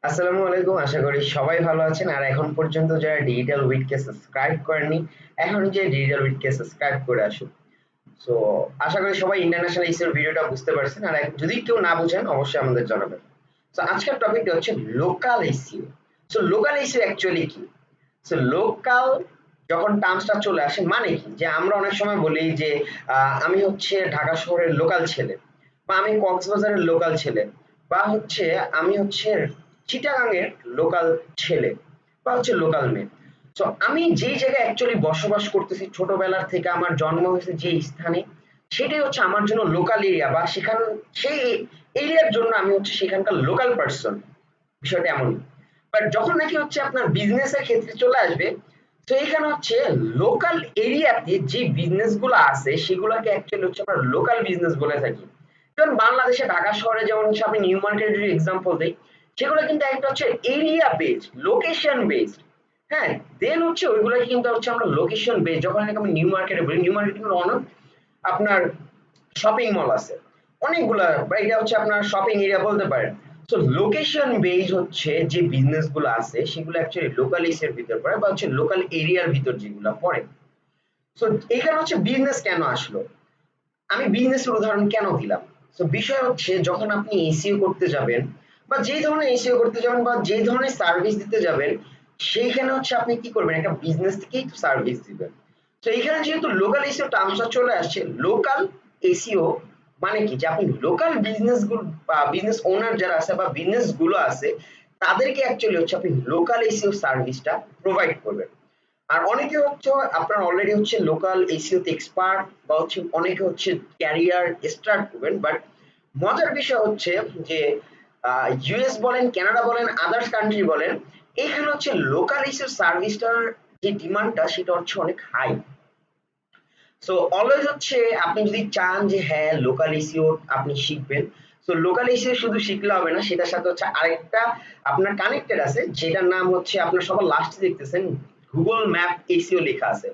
আসসালামু আলাইকুম, আশা করি সবাই ভালো আছেন। আর এখন পর্যন্ত যারা ডিজিটাল উইটকে সাবস্ক্রাইব করেননি, এখন যে ডিজিটাল উইটকে সাবস্ক্রাইব করে আসুন। সো আশা করি সবাই ইন্টারন্যাশনাল ইসিওর ভিডিওটা বুঝতে পারছেন। আর যদি কেউ না বুঝেন অবশ্যই আমাদের জানাবেন। সো আজকের টপিকটা হচ্ছে local SEO. So local SEO actually কি? সো লোকাল যখন টার্মসটা চলে আসে মানে কি, যে আমরা অনেক সময় বলি যে আমি হচ্ছে ঢাকা শহরের লোকাল ছেলে, বা আমি কক্সবাজারের লোকাল ছেলে, বা হচ্ছে আমি হচ্ছে চিটাগাং এর লোকাল ছেলে, বা হচ্ছে লোকাল মেয়ে। তো আমি যেই জায়গায় অ্যাকচুয়ালি বসবাস করতেছি, ছোটবেলার থেকে আমার জন্ম হয়েছে যে স্থানে, সেটাই হচ্ছে আমার জন্য লোকাল এরিয়া, বা সেই এরিয়ার জন্য আমি হচ্ছে সেখানকার লোকাল পার্সন। বিষয়টা এমনই। বাট যখন নাকি হচ্ছে আপনার বিজনেসের ক্ষেত্রে চলে আসবে, তো এখানে হচ্ছে লোকাল এরিয়াতে যে বিজনেস গুলো আছে সেগুলোকে অ্যাকচুয়ালি হচ্ছে আমরা লোকাল বিজনেস বলে থাকি। যেমন বাংলাদেশে ঢাকা শহরে যেমন হচ্ছে আপনি নিউ মার্কেটের যদি এক্সাম্পল দেই, সেগুলো কিন্তু একটা হচ্ছে এরিয়া বেসড, লোকেশন বেসড। হ্যাঁ, দেন হচ্ছে ওইগুলোকে কিন্তু হচ্ছে আমরা লোকেশন বেসড। যখন নাকি আমি নিউ মার্কেটে বলি, নিউ মার্কেট কিন্তু অনেক আপনার শপিং মল আছে অনেকগুলা, বা এটা হচ্ছে আপনার শপিং এরিয়া বলতে পারেন। তো লোকেশন বেজ হচ্ছে যে বিজনেস গুলো আছে সেগুলো অ্যাকচুয়ালি লোকাল এর ভিতর পড়ে, বা হচ্ছে লোকাল এরিয়ার ভিতর যেগুলো পড়ে। তো এখানে হচ্ছে বিজনেস কেন আসলো, আমি বিজনেসের উদাহরণ কেন দিলাম। তো বিষয় হচ্ছে যখন আপনি এসইও করতে যাবেন, বা যেই ধরনের এসইও করতে যাবেন, বা যেই ধরনের সার্ভিস দিতে যাবেন, সেইখানে হচ্ছে আপনি কি করবেন, একটা বিজনেস থেকেই তো সার্ভিস দিবেন। তো এখানে যেহেতু লোকাল এসইও টার্মসটা চলে আসছে, লোকাল এসইও মানে কি, যে আপনি লোকাল বিজনেস গুলো বা বিজনেস ওনার যারা আছে বা বিজনেস গুলো আছে তাদেরকে অ্যাকচুয়ালি হচ্ছে আপনি লোকাল এসইও সার্ভিসটা প্রোভাইড করবেন। আর অনেকে হচ্ছে আপনার অলরেডি হচ্ছে লোকাল এসইও তে এক্সপার্ট, বা হচ্ছে অনেকে হচ্ছে ক্যারিয়ার স্টার্ট করবেন। বাট মজার বিষয় হচ্ছে যে ইউএস বলেন, কানাডা বলেন, আদার্স কান্ট্রি বলেন, এখানে হচ্ছে লোকাল এসইও সার্ভিসটার যে ডিমান্ডটা সেটা হচ্ছে অনেক হাই। সো অলওয়েজ হচ্ছে আপনি যদি চান যে হ্যাঁ লোকাল এসইও আপনি শিখবেন, সো লোকাল এসইও শুধু শিখলে হবে না, সেটার সাথে হচ্ছে আরেকটা আপনার কানেক্টেড আছে, যেটার নাম হচ্ছে আপনার সবার লাস্টে দেখতেছেন গুগল ম্যাপ এসইও লেখা আছে।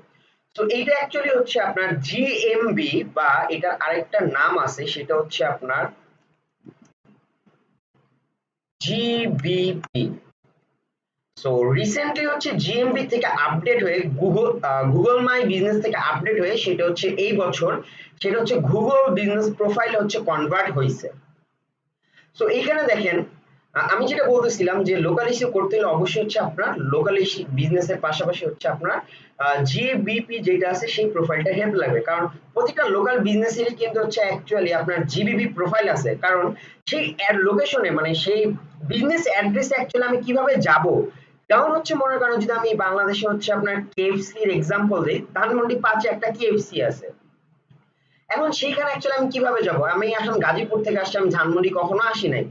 তো এইটা অ্যাকচুয়ালি হচ্ছে আপনার জিএমবি, বা এটার আরেকটা নাম আছে, সেটা হচ্ছে আপনার জিবিপি। সো রিসেন্টলি হচ্ছে জিএমবি থেকে আপডেট হয়ে গুগল মাই বিজনেস থেকে আপডেট হয়ে সেটা হচ্ছে এই বছর, সেটা হচ্ছে গুগল বিজনেস প্রোফাইল হচ্ছে কনভার্ট হয়েছে। সো এইখানে দেখেন, আমি যেটা বলতেছিলাম যে লোকাল ইস্যু করতে হলে অবশ্যই হচ্ছে আপনার লোকাল ইস্যু বিজনেসের পাশাপাশি হচ্ছে আপনার জিবিপি যেটা আছে সেই প্রোফাইলটা হেল্প লাগবে, কারণ প্রতিটা লোকাল বিজনেসেরই কিন্তু হচ্ছে অ্যাকচুয়ালি আপনার জিবিপি প্রোফাইল আছে। কারণ সেই লোকেশনে মানে সেই বিজনেস অ্যাড্রেসে অ্যাকচুয়ালি আমি কিভাবে যাব, যেমন হচ্ছে মনে করেন যদি আমি বাংলাদেশে হচ্ছে আপনার কেএফসি এর এক্সাম্পল দিই, ধানমন্ডি 5 একটা কেএফসি আছে। এখন সেইখানে অ্যাকচুয়ালি আমি কিভাবে যাব, আমি এখন গাজীপুর থেকে আসছি, আমি ধানমন্ডি কখনো আসি নাই।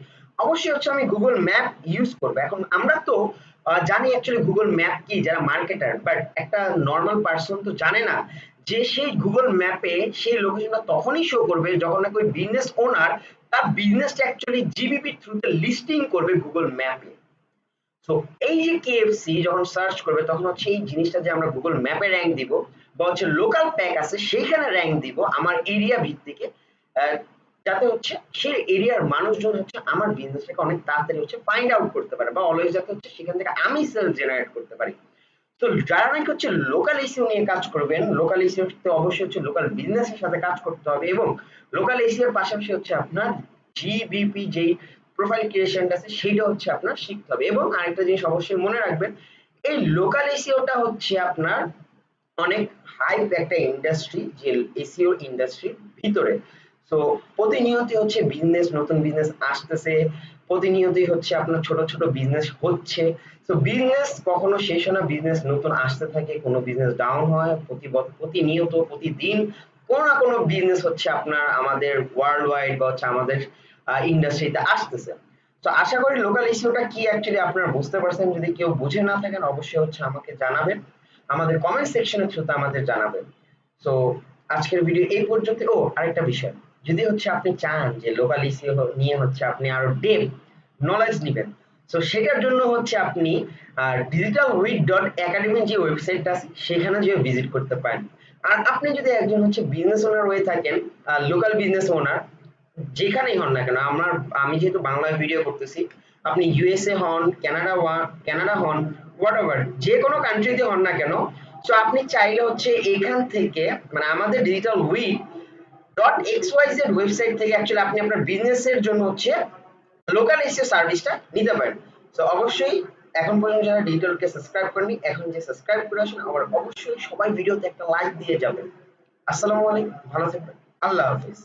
অবশ্যই হচ্ছে আমি গুগল ম্যাপ ইউজ করবো। এখন আমরা তো জানি অ্যাকচুয়ালি গুগল ম্যাপ কি, যারা মার্কেটার, বাট একটা নর্মাল পার্সন তো জানে না যে সেই গুগল ম্যাপে সেই লোকেশনটা তখনই শো করবে যখন নাকি ওই বিজনেস ওনার তার বিজনেসটা অ্যাকচুয়ালি জিবিপি থ্রুতে লিস্টিং করবে গুগল ম্যাপে। তো এই যে কেএফসি যখন সার্চ করবে তখন হচ্ছে এই জিনিসটা যে আমরা গুগল ম্যাপে র্যাঙ্ক দিব, বা হচ্ছে লোকাল প্যাক আছে সেইখানে র্যাঙ্ক দিব আমার এরিয়া ভিত্তিকে, আহ, যাতে হচ্ছে সেই এরিয়ার মানুষজন হচ্ছে আমার বিজনেসটাকে অনেক তাড়াতাড়ি হচ্ছে ফাইন্ড আউট করতে পারে, বা অলওয়েজ যাতে হচ্ছে সেখান থেকে আমি সেল জেনারেট করতে পারি। তো যারা নাকি হচ্ছে লোকাল এসইও নিয়ে কাজ করবেন, লোকাল এসইও তে অবশ্যই হচ্ছে লোকাল বিজনেসের সাথে কাজ করতে হবে, এবং লোকাল এসইও এর পাশাপাশি হচ্ছে আপনার জিবিপি যেই প্রোফাইল ক্রিয়েশনটা আছে সেইটা হচ্ছে আপনার শিখতে হবে। এবং আরেকটা জিনিস অবশ্যই মনে রাখবেন, এই লোকাল এসইওটা হচ্ছে আপনার অনেক হাইপ একটা ইন্ডাস্ট্রি, যে এসইও ইন্ডাস্ট্রির ভিতরে। তো প্রতিনিয়তই হচ্ছে বিজনেস, নতুন বিজনেস আসতেছে, প্রতিনিয়তই হচ্ছে আপনার ছোট ছোট বিজনেস হচ্ছে। তো বিজনেস কখনো শেষ হয় না, বিজনেস নতুন আসতে থাকে, কোনো বিজনেস ডাউন হয়, প্রতিনিয়ত প্রতিদিন কোনো না কোনো বিজনেস হচ্ছে আপনার আমাদের ওয়ার্ল্ড ওয়াইড বা হচ্ছে আমাদের ইন্ডাস্ট্রিতে আসতেছে। তো আশা করি লোকাল ইস্যুটা কি অ্যাকচুয়ালি আপনারা বুঝতে পারছেন। যদি কেউ বুঝে না থাকেন অবশ্যই হচ্ছে আমাকে জানাবেন, আমাদের কমেন্ট সেকশনের থ্রুতে আমাদের জানাবেন। তো আজকের ভিডিও এই পর্যন্ত। ও আরেকটা বিষয়, যদি হচ্ছে আপনি চান যে লোকাল ইস্যু নিয়ে হচ্ছে আপনি আরো ডেপ নলেজ নেবেন, তো সেটার জন্য হচ্ছে আপনি ডিজিটাল উইট ডট একাডেমি যে ওয়েবসাইটটা আছে সেখানে যে ভিজিট করতে পারেন। আর আপনি যদি একজন হচ্ছে বিজনেস ওনার হয়ে থাকেন, লোকাল বিজনেস ওনার যেখানেই হন না কেন, আমি যেহেতু বাংলায় ভিডিও করতেছি, আপনি ইউএসএ হন, কানাডা হন, হোয়াটএভার যে কোনো কান্ট্রিতে হন না কেন, সো আপনি চাইলে হচ্ছে এখান থেকে মানে আমাদের ডিজিটাল উইট .xyz ওয়েবসাইট থেকে অ্যাকচুয়ালি আপনি আপনার বিজনেসের জন্য হচ্ছে লোকাল এসইও সার্ভিসটা নিতে পারেন। তো অবশ্যই এখন পর্যন্ত যারা ডিজিটালকে সাবস্ক্রাইব করেনি এখন যে সাবস্ক্রাইব করে আসুন, আবার অবশ্যই সবাই ভিডিওতে একটা লাইক দিয়ে যাবেন। আসসালামু আলাইকুম, ভালো থাকবেন, আল্লাহ হাফেজ।